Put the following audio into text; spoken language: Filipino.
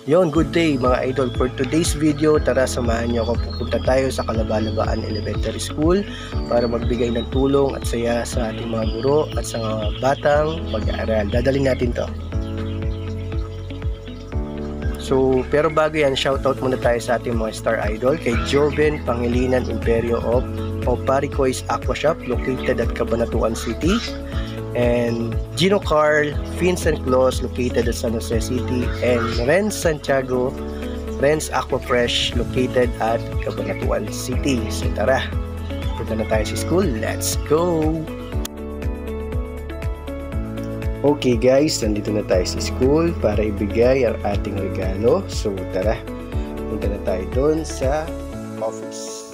Yon, good day mga idol. For today's video, tara samahan niyo ako. Pupunta tayo sa Calabalabaan Elementary School para magbigay ng tulong at saya sa ating mga guro at sa mga batang mag-aaral. Dadalhin natin to. So, pero bago yan, shoutout muna tayo sa ating mga star idol kay Joven Pangilinan Imperio of Oparicois Aqua Shop located at Cabanatuan City, and Gino Carl Vincent Claus located at San Jose City, and Renz Santiago Renz Aqua Fresh located at Cabanatuan City. So tara, punta na tayo sa school. Let's go! Okay guys, nandito na tayo sa school para ibigay ang ating regalo. So tara, punta na tayo doon sa office.